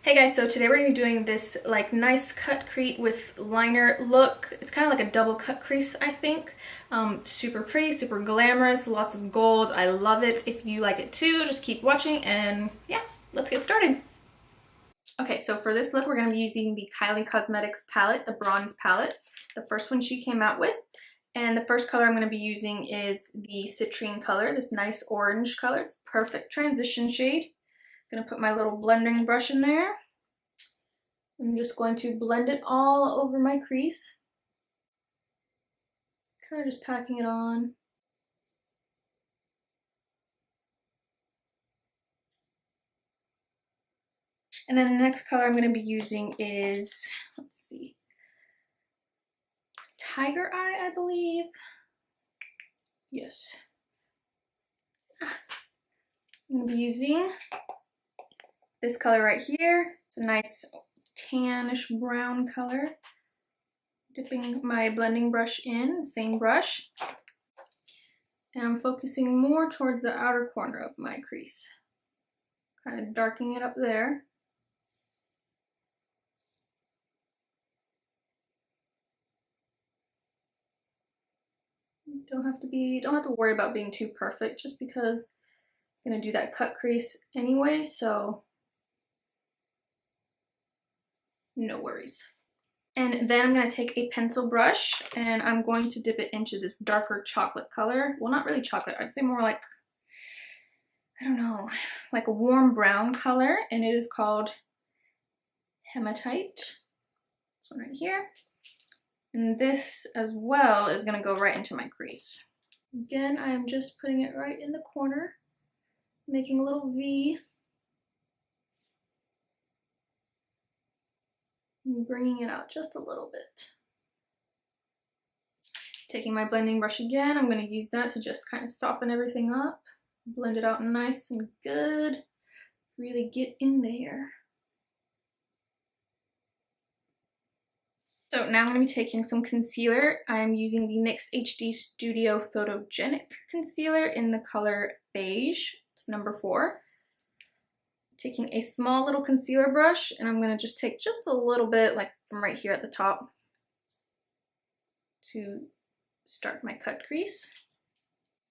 Hey guys, so today we're going to be doing this like nice cut crease with liner look. It's kind of like a double cut crease, I think. Super pretty, super glamorous, lots of gold. I love it. If you like it too, just keep watching and yeah, let's get started. Okay, so for this look, we're going to be using the Kylie Cosmetics palette, the bronze palette, the first one she came out with. And the first color I'm going to be using is the citrine color, this nice orange color. It's perfect transition shade. Gonna put my little blending brush in there. I'm just going to blend it all over my crease. Kind of just packing it on. And then the next color I'm going to be using is, let's see, Tiger Eye, I believe. Yes. I'm going to be using this color right here. It's a nice tannish brown color. Dipping my blending brush in, same brush. And I'm focusing more towards the outer corner of my crease. Kind of darkening it up there. Don't have to worry about being too perfect just because I'm gonna do that cut crease anyway, so no worries. And then I'm gonna take a pencil brush and I'm going to dip it into this darker chocolate color. Well, not really chocolate, I'd say more like, I don't know, like a warm brown color, and it is called Hematite. This one right here. And this as well is gonna go right into my crease. Again, I am just putting it right in the corner, making a little V. And bringing it out just a little bit. Taking my blending brush again, I'm gonna use that to just kind of soften everything up. Blend it out nice and good. Really get in there. So now I'm going to be taking some concealer. I'm using the NYX HD Studio Photogenic Concealer in the color Beige. It's number 4. Taking a small little concealer brush, and I'm going to just take just a little bit, like from right here at the top, to start my cut crease.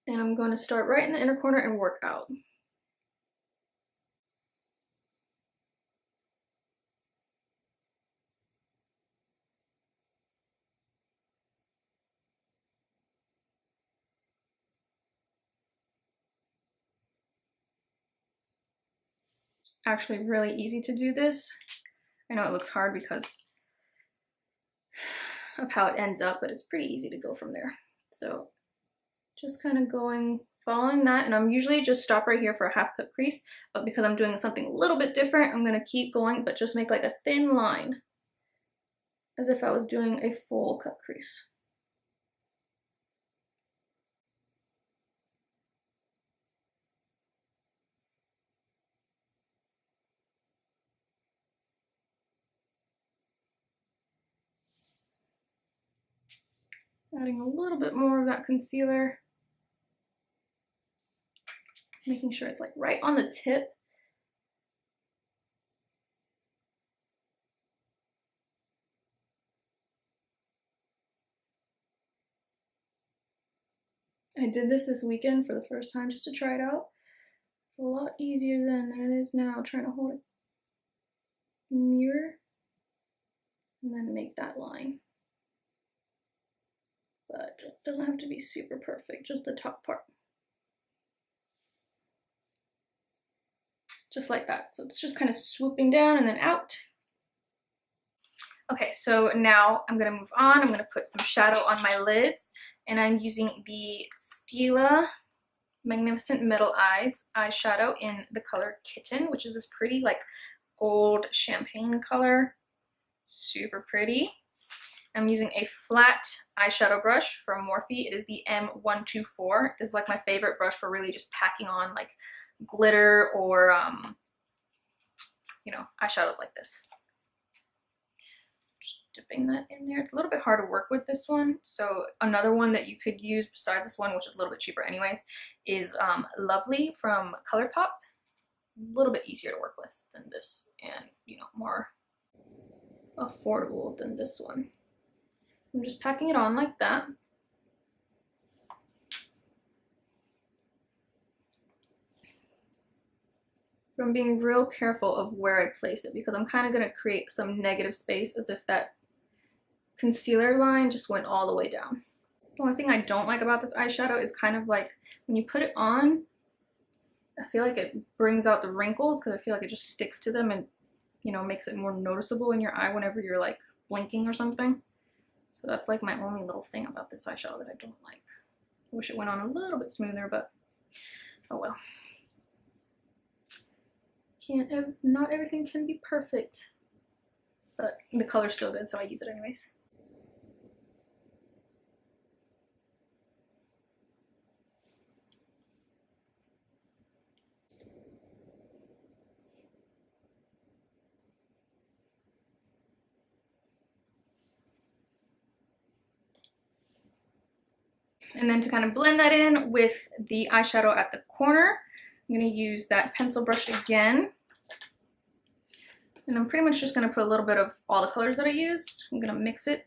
And I'm going to start right in the inner corner and work out. Actually really easy to do this. I know it looks hard because of how it ends up, but it's pretty easy to go from there. So just kind of following that, and I'm usually just stop right here for a half cut crease, but because I'm doing something a little bit different, I'm gonna keep going, but just make like a thin line as if I was doing a full cut crease. Adding a little bit more of that concealer. Making sure it's like right on the tip. I did this weekend for the first time just to try it out. It's a lot easier then than it is now trying to hold a mirror and then make that line. But it doesn't have to be super perfect, just the top part. Just like that. So it's just kind of swooping down and then out. Okay, so now I'm gonna move on. I'm gonna put some shadow on my lids, and I'm using the Stila Magnificent Middle Eyes eyeshadow in the color Kitten, which is this pretty like gold champagne color. Super pretty. I'm using a flat eyeshadow brush from Morphe. It is the M124. This is like my favorite brush for really just packing on like glitter or, you know, eyeshadows like this. Just dipping that in there. It's a little bit hard to work with this one. So another one that you could use besides this one, which is a little bit cheaper anyways, is Lovely from ColourPop. little bit easier to work with than this, and you know, more affordable than this one. I'm just packing it on like that. But I'm being real careful of where I place it because I'm kind of going to create some negative space as if that concealer line just went all the way down. The only thing I don't like about this eyeshadow is kind of like when you put it on, I feel like it brings out the wrinkles because I feel like it just sticks to them and, you know, makes it more noticeable in your eye whenever you're like blinking or something. So that's like my only little thing about this eyeshadow that I don't like. I wish it went on a little bit smoother, but oh well. Not everything can be perfect, but the color's still good, so I use it anyways. And then to kind of blend that in with the eyeshadow at the corner, I'm going to use that pencil brush again. And I'm pretty much just going to put a little bit of all the colors that I used. I'm going to mix it,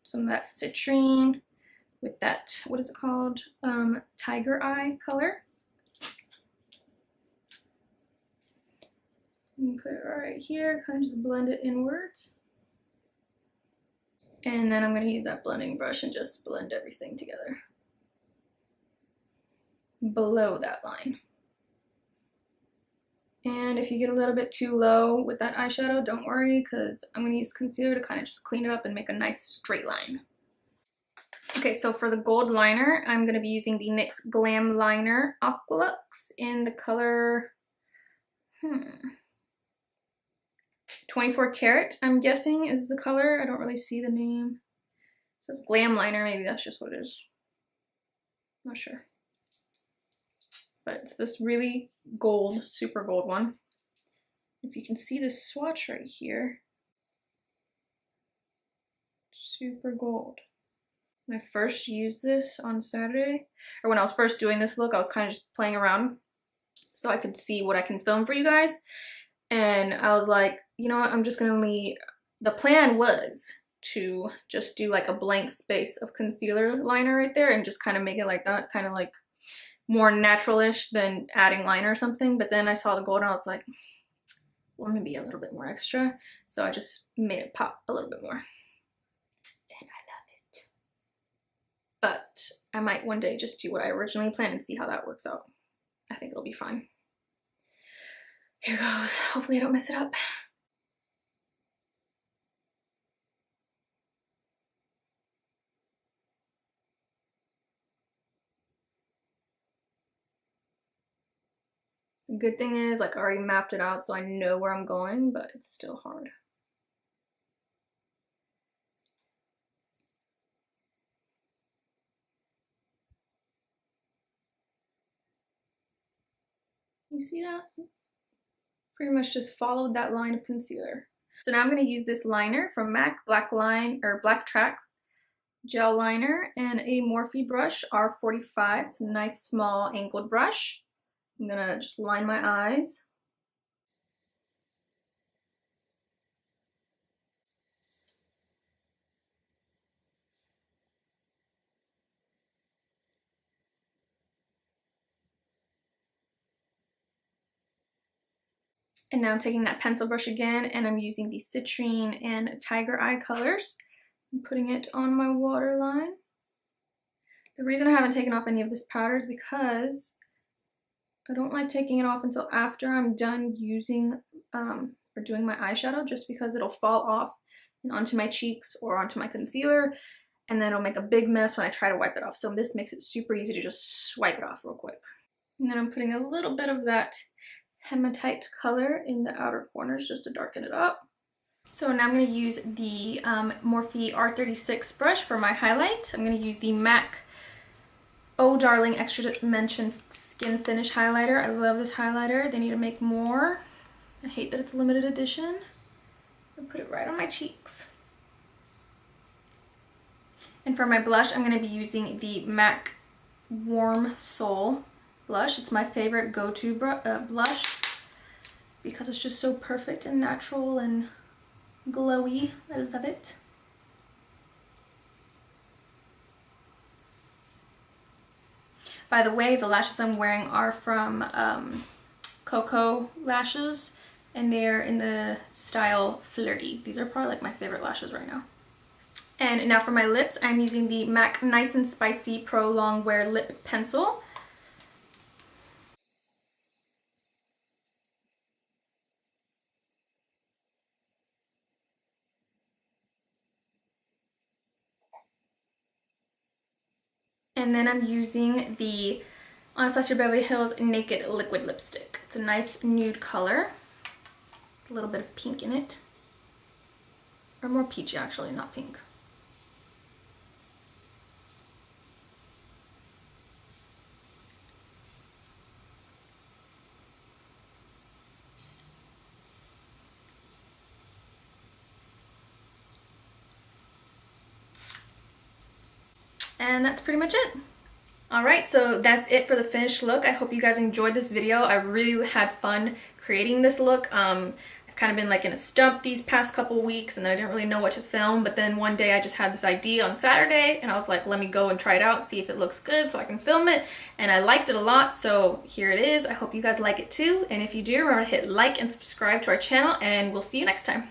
some of that citrine with that, what is it called? Tiger Eye color. And put it right here, kind of just blend it inwards. And then I'm going to use that blending brush and just blend everything together below that line. And if you get a little bit too low with that eyeshadow, don't worry, because I'm going to use concealer to kind of just clean it up and make a nice straight line. Okay, so for the gold liner, I'm going to be using the NYX Glam Liner Aqua Luxe in the color 24 Karat, I'm guessing is the color. I don't really see the name. It says Glam Liner, maybe that's just what it is. Not sure. But it's this really gold, super gold one. If you can see this swatch right here, super gold. When I first used this on Saturday, or when I was first doing this look, I was kind of just playing around so I could see what I can film for you guys. And I was like, you know what, I'm just gonna leave. The plan was to just do like a blank space of concealer liner right there and just kind of make it like that, kind of like more natural-ish than adding liner or something. But then I saw the gold and I was like, well, maybe a little bit more extra. So I just made it pop a little bit more. And I love it. But I might one day just do what I originally planned and see how that works out. I think it'll be fine. Here goes. Hopefully I don't mess it up. The good thing is, like, I already mapped it out so I know where I'm going, but it's still hard. You see that? Pretty much just followed that line of concealer. So now I'm going to use this liner from MAC, Black Track gel liner, and a Morphe brush, R45. It's a nice small angled brush. I'm gonna just line my eyes. And now I'm taking that pencil brush again, and I'm using the Citrine and Tiger Eye colors. I'm putting it on my waterline. The reason I haven't taken off any of this powder is because I don't like taking it off until after I'm done using or doing my eyeshadow, just because it'll fall off and onto my cheeks or onto my concealer, and then it'll make a big mess when I try to wipe it off. So this makes it super easy to just swipe it off real quick. And then I'm putting a little bit of that hematite color in the outer corners just to darken it up. So now I'm going to use the Morphe R36 brush for my highlight. I'm going to use the MAC Oh Darling Extra Dimension Skinfinish highlighter. I love this highlighter. They need to make more. I hate that it's limited edition. I'll put it right on my cheeks. And for my blush, I'm going to be using the MAC Warm Soul blush. It's my favorite go-to blush. because it's just so perfect and natural and glowy. I love it. By the way, the lashes I'm wearing are from Koko lashes, and they're in the style Flirty. These are probably like my favorite lashes right now. And now for my lips, I'm using the MAC Nice and Spicy Pro Longwear Lip Pencil. And then I'm using the Anastasia Beverly Hills Naked Liquid Lipstick. It's a nice nude color. A little bit of pink in it. Or more peachy actually, not pink. And that's pretty much it. Alright, so that's it for the finished look. I hope you guys enjoyed this video. I really had fun creating this look. I've kind of been like in a stump these past couple weeks, and then I didn't really know what to film, but then one day I just had this idea on Saturday and I was like, let me go and try it out, see if it looks good so I can film it, and I liked it a lot, so here it is. I hope you guys like it too, and if you do, remember to hit like and subscribe to our channel, and we'll see you next time.